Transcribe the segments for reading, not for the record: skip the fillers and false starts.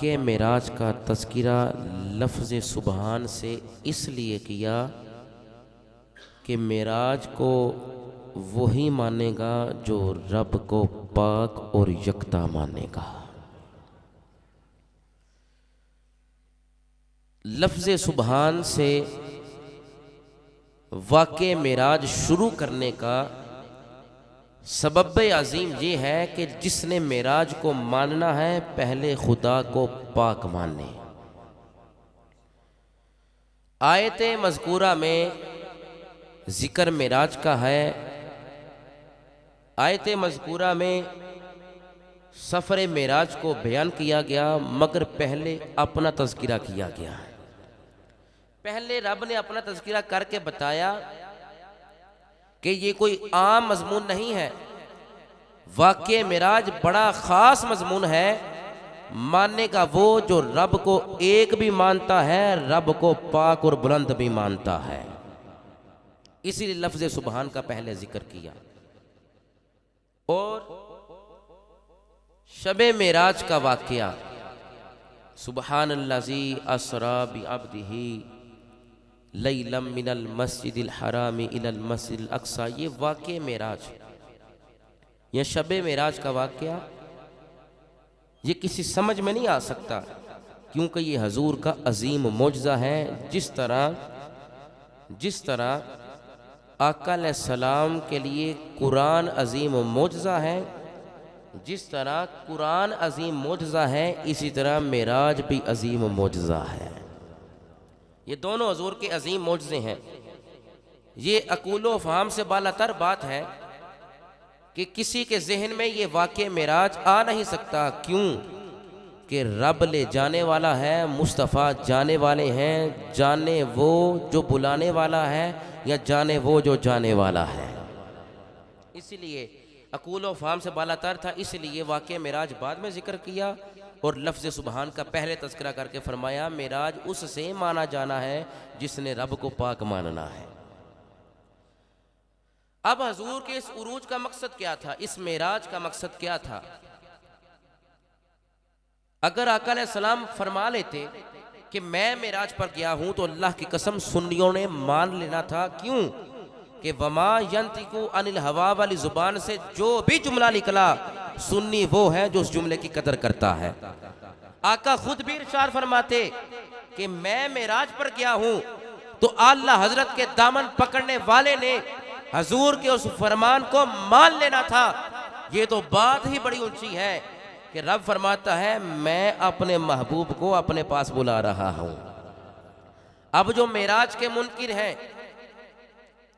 वाक़े मेराज का तज़किरा लफ्ज़ सुबहान से इसलिए किया कि मेराज को वही मानेगा जो रब को पाक और यकता मानेगा। लफ्ज़ सुबहान से वाक़े मेराज शुरू करने का सबब अज़ीम ये है कि जिसने मेराज को मानना है पहले खुदा को पाक माने। आयत मज़कूरा में ज़िक्र मेराज का है। आयत मज़कूरा में सफ़र मेराज को बयान किया गया, मगर पहले अपना तज़किरा किया गया। पहले रब ने अपना तज़किरा करके बताया कि ये कोई आम मज़मून नहीं है, वाक़े मेराज बड़ा ख़ास मज़मून है। मानने का वो जो रब को एक भी मानता है, रब को पाक और बुलंद भी मानता है। इसीलिए लफ्ज़ सुबहान का पहले ज़िक्र किया। और शबे मेराज का वाक़या, सुबहानल्लज़ी अस्रा बिअब्दिही लैलम मिनल मस्जिदिल हरामी इलल मस्जिदिल अक्सा, ये वाक़े मेराज, यह शबे मेराज का वाक़या ये किसी समझ में नहीं आ सकता, क्योंकि ये हजूर का अजीम मौजज़ा है। जिस तरह आका अलैहिस्सलाम के लिए कुरान अजीम मौजज़ा है, जिस तरह कुरान अजीम मौजज़ा है, इसी तरह मेराज भी अजीम मौजज़ा है। ये दोनों हजूर के अजीम मौजज़े हैं। ये अकूलो फ़हाम से बालातर बात है कि किसी के जहन में ये वाक़े मेराज आ नहीं सकता। क्यों कि रब ले जाने वाला है, मुस्तफ़ा जाने वाले हैं। जाने वो जो बुलाने वाला है या जाने वो जो जाने वाला है। इसलिए अकूलो फ़हाम से बालातर था, इसलिए वाक़े मेराज बाद में ज़िक्र किया और लफ्ज़ सुबहान का पहले तज़किरा करके फरमाया मेराज उससे माना जाना है जिसने रब को पाक मानना है। अब हजूर के इस उरूज का मकसद क्या था, इस मेराज का मकसद क्या था? अगर आका अलैहिस्सलाम फरमा लेते कि मैं मेराज पर गया हूं तो अल्लाह की कसम सुन्नियों ने मान लेना था। क्यों कि वमा यंतिकु अनिल हवा वाली जुबान से जो भी जुमला निकला, सुन्नी वो है जो उस जुमले की कदर करता है। आका खुद भी इरशाद फरमाते कि मैं मेराज पर गया हूं तो आला हजरत के दामन पकड़ने वाले ने हजूर के उस फरमान को मान लेना था। ये तो बात ही बड़ी ऊंची है कि रब फरमाता है मैं अपने महबूब को अपने पास बुला रहा हूं। अब जो मेराज के मुनकिर हैं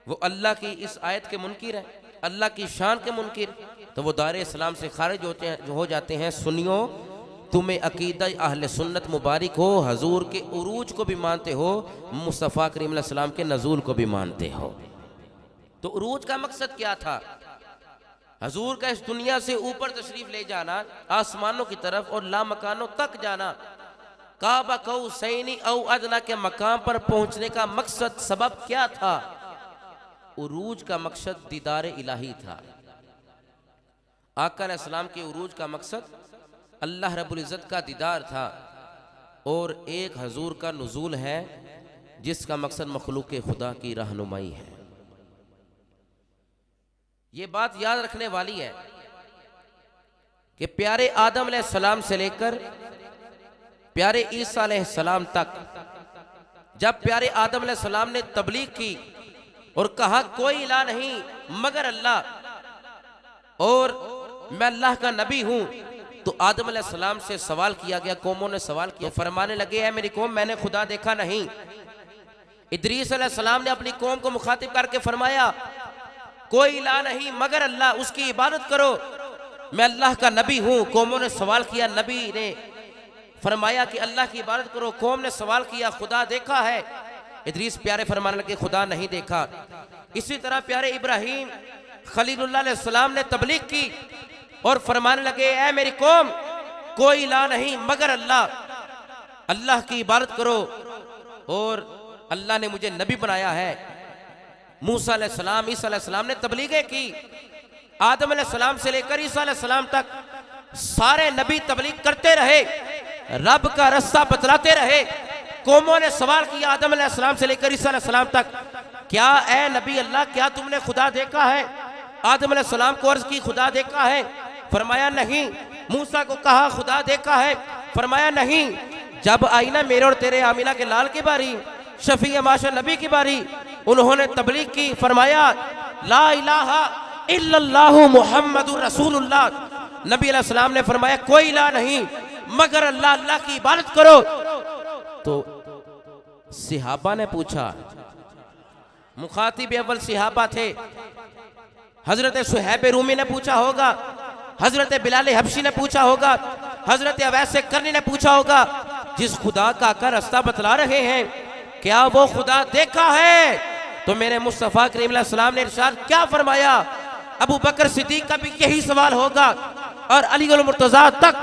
वो अल्लाह की इस आयत के मुनकिर हैं, अल्लाह की शान के मुनकिर, तो वो दारे इस्लाम से खारिज हो जाते हैं। सुनियो, तुम्हें अकीदा अहले सुन्नत मुबारक हो, हजूर के उरूज को भी मानते हो, मुस्तफ़ा करीम अलैहि सलाम के नज़ूल को भी मानते हो। तो उरूज का मकसद क्या था? हजूर का इस दुनिया से ऊपर तशरीफ ले जाना, आसमानों की तरफ और लामकानों तक जाना, काबा कौसैनी औ अदना के मकाम पर पहुंचने का मकसद सबब क्या था? उरूज का मकसद दीदार इलाही था। आका अलैहिस्सलाम के उरूज का मकसद अल्लाह रब्बुल इज़्ज़त का दीदार था और एक हजूर का नुज़ूल है जिसका मकसद मखलूक खुदा की रहनुमाई है। ये बात याद रखने वाली है कि प्यारे आदम अलैहिस्सलाम से लेकर प्यारे ईसा अलैहिस्सलाम तक, जब प्यारे आदम अलैहिस्सलाम ने तबलीग की और कहा कोई इलाह नहीं मगर अल्लाह और मैं अल्लाह का नबी हूं, तो आदम अलैहिस्सलाम से सवाल किया गया, कौमों ने सवाल किया, फरमाने लगे है मेरी कौम मैंने खुदा देखा नहीं। इदरीस अलैहिस्सलाम ने अपनी कौम को मुखातिब करके फरमाया कोई इलाह नहीं मगर अल्लाह, उसकी इबादत करो, मैं अल्लाह का नबी हूं। कौमों ने सवाल किया, नबी ने फरमाया कि अल्लाह की इबादत करो। कौम ने सवाल किया खुदा देखा है? इदरीस प्यारे फरमाने लगे खुदा नहीं देखा। इसी तरह प्यारे इब्राहीम खलीलुल्लाह अलैहिस्सलाम ने तबलीग की और फरमाने लगे ऐ मेरी कौम कोई इलाह नहीं मगर अल्लाह, अल्लाह की इबादत करो और अल्लाह ने मुझे नबी बनाया है। मूसा अलैहिस्सलाम, ईसा अलैहिस्सलाम ने तबलीगें की। आदम अलैहिस्सलाम से लेकर ईसा अलैहिस्सलाम तक सारे नबी तबलीग करते रहे। रब का रास्ता बतलाते रहे। कौमों ने सवाल किया आदम अलैहिस्सलाम से लेकर ईसा अलैहिस्सलाम तक, क्या ए नबी अल्लाह, क्या तुमने खुदा देखा है? आदम अलैहिस्सलाम को अर्ज की खुदा देखा है? फरमाया नहीं। मूसा को कहा खुदा देखा है? फरमाया नहीं। जब आई ना मेरे और तेरे आमिना के लाल की बारी, शफी माशा नबी की बारी, उन्होंने तबलीग की, फरमाया ला इलाहा इल्लल्लाहु मुहम्मदुर रसूलुल्लाह। नबी अलैहिस्सलाम ने फरमाया कोई इलाह नहीं मगर अल्लाह, अल्लाह की इबादत करो। तो सिहाबा ने पूछा, मुखातिब अव्वल सिहाबा थे, हजरत सुहैब रूमी ने पूछा होगा, हजरत बिलाल हबशी ने पूछा होगा, हजरत अवैस करनी ने पूछा होगा, जिस खुदा का आका रास्ता बतला रहे हैं क्या वो खुदा देखा है? तो मेरे मुस्तफ़ा करीम अलैहि सलाम ने इरशाद क्या फरमाया? अबू बकर सिद्दीक का भी यही सवाल होगा और अली अल मुर्तज़ा तक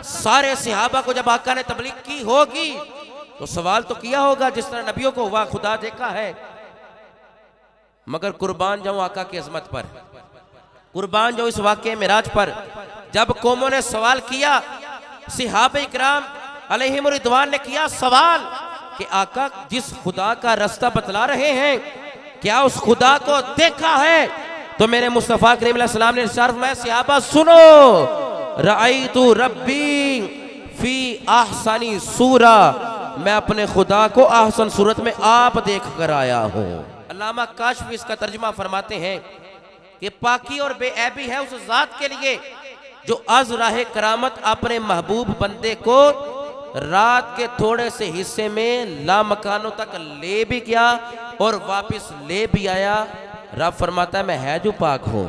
सारे सहाबा को जब आका ने तबलीग की होगी तो सवाल तो किया होगा जिस तरह नबियों को हुआ खुदा देखा है। मगर कुर्बान जाऊं आका की अजमत पर, कुर्बान जाऊं इस वाक़े मिराज पर, जब कौमों ने सवाल किया, सहाबा इकराम अलैहिम रिदवान ने किया सवाल कि आका जिस खुदा का रास्ता बतला रहे हैं क्या उस खुदा को देखा है? तो मेरे मुस्तफ़ा करीम अलैहि सलाम ने इरशाद फरमाया सहाबा सुनो, रअयतु रब्बी फी अहसनी सूरा, मैं अपने खुदा को अहसन सूरत में आप देख कर आया हूँ। अल्लामा काशफी इसका तर्जुमा फरमाते हैं कि पाकी और बेऐबी है उस जात के लिए जो अज राह करामत अपने महबूब बंदे को रात के थोड़े से हिस्से में लामकानों तक ले भी गया और वापस ले भी आया। रब फरमाता है मैं है जो पाक हूँ।